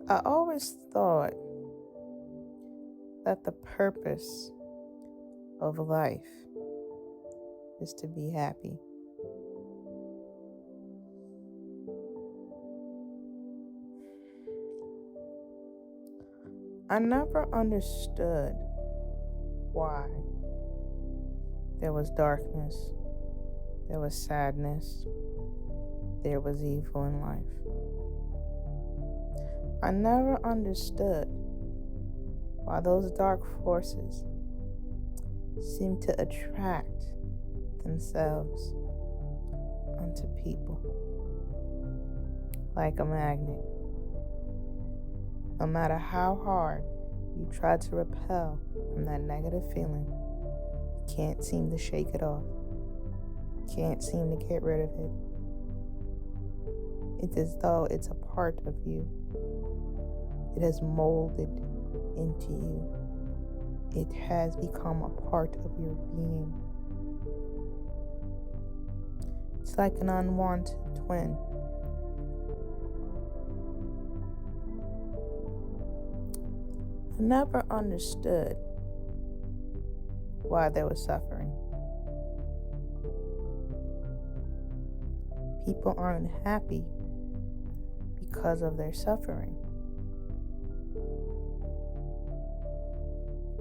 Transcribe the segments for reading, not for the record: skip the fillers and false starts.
I always thought that the purpose of life is to be happy. I never understood why there was darkness, there was sadness, there was evil in life. I never understood why those dark forces seem to attract themselves onto people like a magnet. No matter how hard you try to repel from that negative feeling, you can't seem to shake it off. You can't seem to get rid of it. It's as though it's a part of you. It has molded into you. It has become a part of your being. It's like an unwanted twin. I never understood why there was suffering. People aren't happy because of their suffering.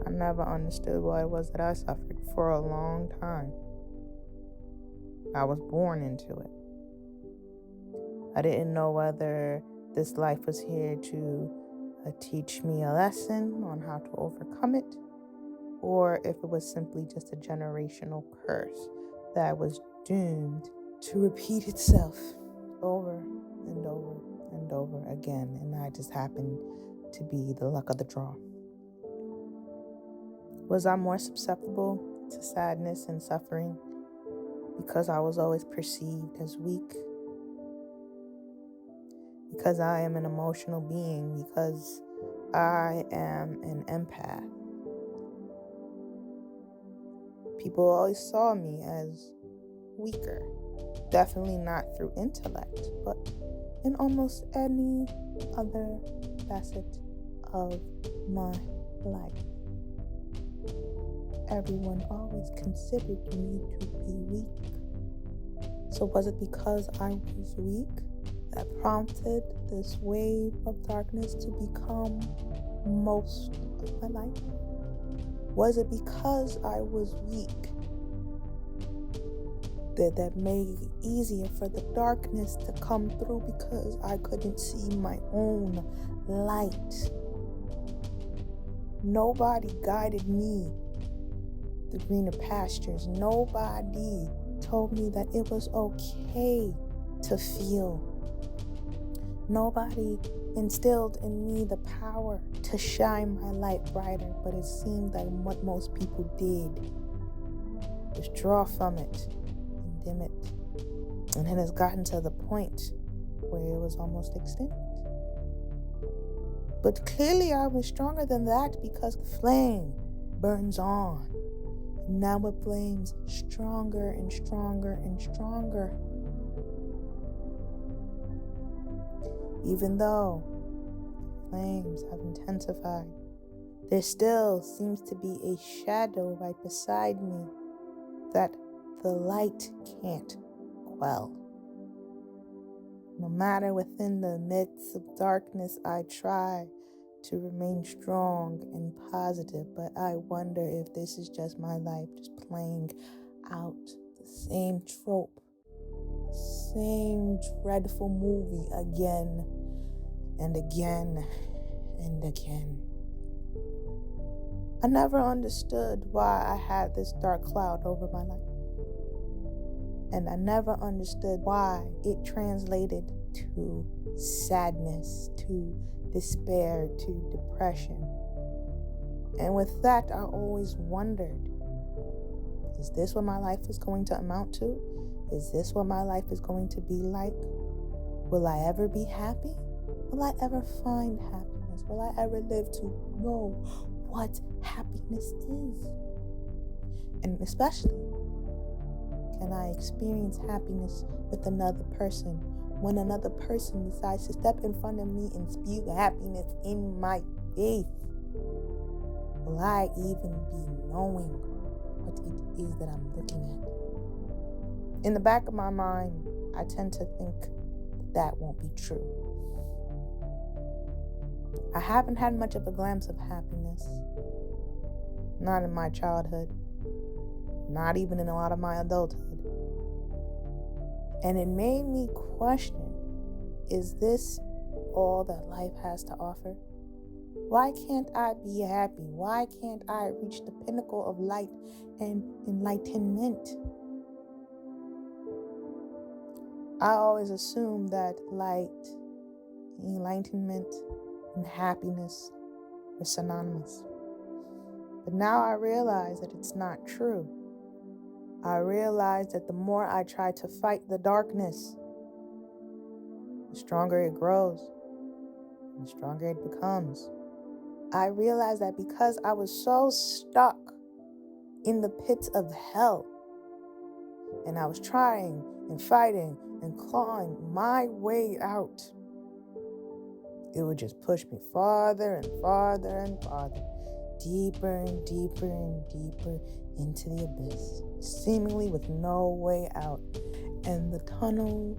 I never understood why it was that I suffered for a long time. I was born into it. I didn't know whether this life was here to teach me a lesson on how to overcome it, or if it was simply just a generational curse that was doomed to repeat itself over and over and over again, and I just happened to be the luck of the draw. Was I more susceptible to sadness and suffering because I was always perceived as weak? Because I am an emotional being, because I am an empath. People always saw me as weaker. Definitely not through intellect, but in almost any other facet of my life. Everyone always considered me to be weak. So was it because I was weak that prompted this wave of darkness to become most of my life? Was it because I was weak that made it easier for the darkness to come through because I couldn't see my own light? Nobody guided me to greener pastures. Nobody told me that it was okay to feel. Nobody instilled in me the power to shine my light brighter, but it seemed like what most people did was draw from it and dim it. And it has gotten to the point where it was almost extinct. But clearly I was stronger than that, because the flame burns on. And now it flames stronger and stronger and stronger. Even though flames have intensified, there still seems to be a shadow right beside me that the light can't quell. No matter within the midst of darkness, I try to remain strong and positive, but I wonder if this is just my life just playing out the same trope, same dreadful movie again and again and again. I never understood why I had this dark cloud over my life. And I never understood why it translated to sadness, to despair, to depression. And with that, I always wondered, is this what my life is going to amount to? Is this what my life is going to be like? Will I ever be happy? Will I ever find happiness? Will I ever live to know what happiness is? And especially, can I experience happiness with another person when another person decides to step in front of me and spew happiness in my face? Will I even be knowing what it is that I'm looking at? In the back of my mind, I tend to think that won't be true. I haven't had much of a glimpse of happiness. Not in my childhood. Not even in a lot of my adulthood. And it made me question, is this all that life has to offer? Why can't I be happy? Why can't I reach the pinnacle of light and enlightenment? I always assumed that light, enlightenment, and happiness were synonymous. But now I realize that it's not true. I realize that the more I try to fight the darkness, the stronger it grows, and the stronger it becomes. I realized that because I was so stuck in the pits of hell, and I was trying and fighting and clawing my way out, it would just push me farther and farther and farther, deeper and deeper and deeper into the abyss, seemingly with no way out. And the tunnel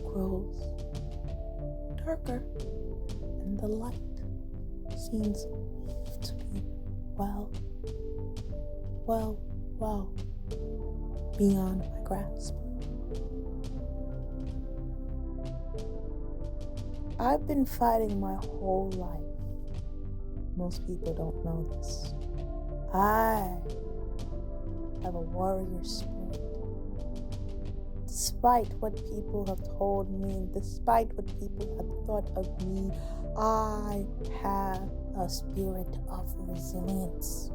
grows darker, and the light seems to be well beyond my grasp. I've been fighting my whole life. Most people don't know this. I have a warrior spirit. Despite what people have told me, despite what people have thought of me, I have a spirit of resilience.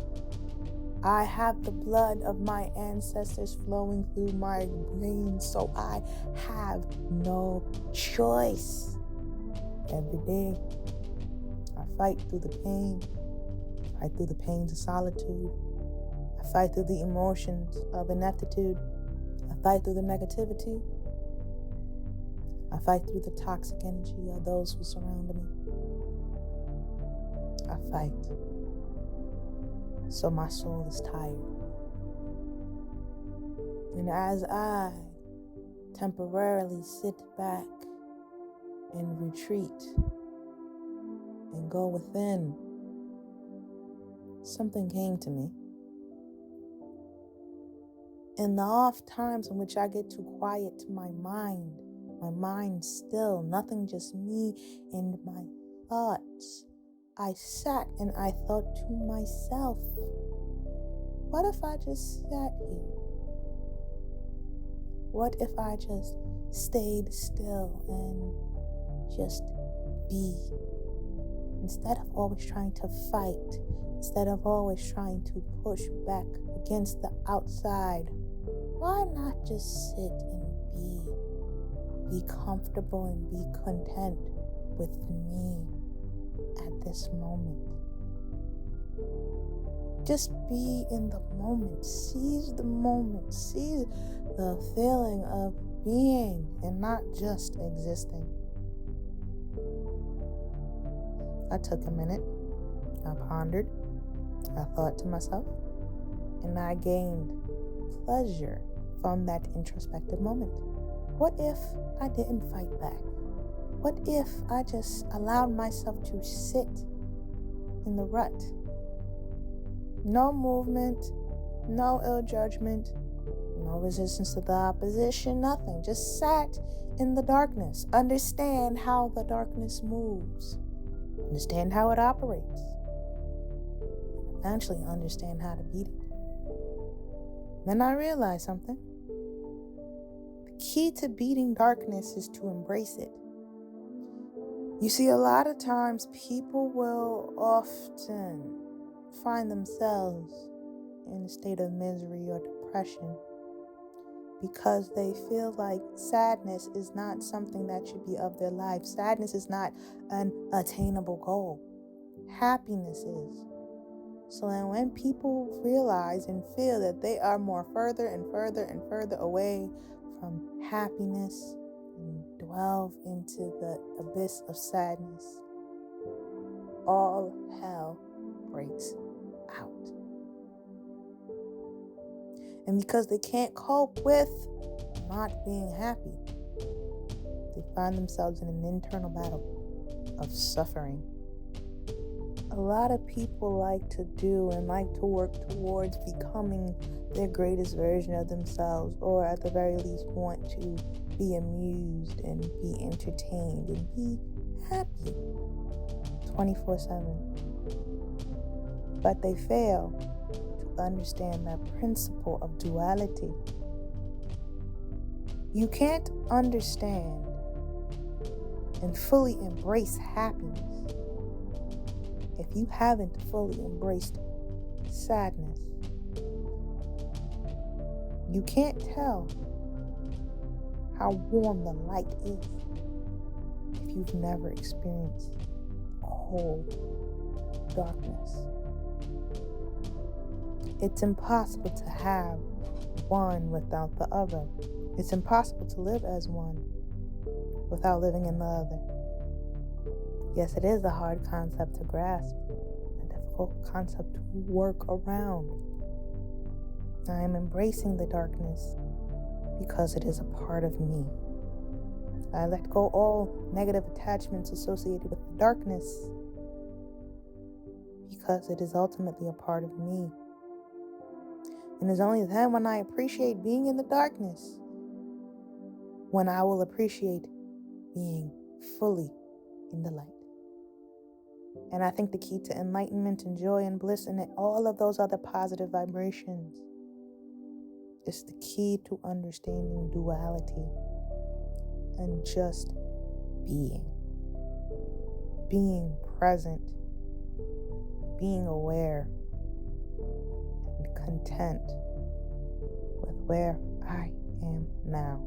I have the blood of my ancestors flowing through my brain, so I have no choice. Every day, I fight through the pain. I fight through the pains of solitude. I fight through the emotions of ineptitude. I fight through the negativity. I fight through the toxic energy of those who surround me. I fight. So my soul is tired. And as I temporarily sit back and retreat and go within, something came to me. In the off times in which I get to quiet my mind still, nothing, just me and my thoughts, I sat and I thought to myself, what if I just sat here? What if I just stayed still and just be? Instead of always trying to fight, instead of always trying to push back against the outside, why not just sit and be comfortable and be content with me at this moment? Just be in the moment. Seize the moment. Seize the feeling of being and not just existing. I took a minute. I pondered. I thought to myself. And I gained pleasure from that introspective moment. What if I didn't fight back? What if I just allowed myself to sit in the rut? No movement, no ill judgment, no resistance to the opposition, nothing. Just sat in the darkness. Understand how the darkness moves. Understand how it operates. Eventually understand how to beat it. Then I realized something. The key to beating darkness is to embrace it. You see, a lot of times people will often find themselves in a state of misery or depression because they feel like sadness is not something that should be of their life. Sadness is not an attainable goal. Happiness is. So then when people realize and feel that they are more further and further and further away from happiness and delve into the abyss of sadness, all hell breaks out. And because they can't cope with not being happy, they find themselves in an internal battle of suffering. A lot of people like to do and like to work towards becoming their greatest version of themselves, or at the very least want to be amused and be entertained and be happy 24/7. But they fail to understand that principle of duality. You can't understand and fully embrace happiness if you haven't fully embraced sadness. You can't tell how warm the light is if you've never experienced cold darkness. It's impossible to have one without the other. It's impossible to live as one without living in the other. Yes, it is a hard concept to grasp, a difficult concept to work around. I am embracing the darkness because it is a part of me. I let go all negative attachments associated with the darkness because it is ultimately a part of me. And it's only then, when I appreciate being in the darkness, when I will appreciate being fully in the light. And I think the key to enlightenment and joy and bliss and all of those other positive vibrations is the key to understanding duality and just being. Being present, being aware, and content with where I am now.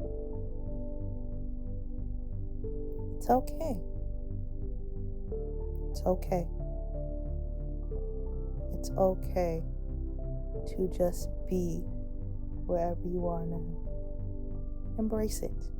It's okay. It's okay. It's okay to just be wherever you are now. Embrace it.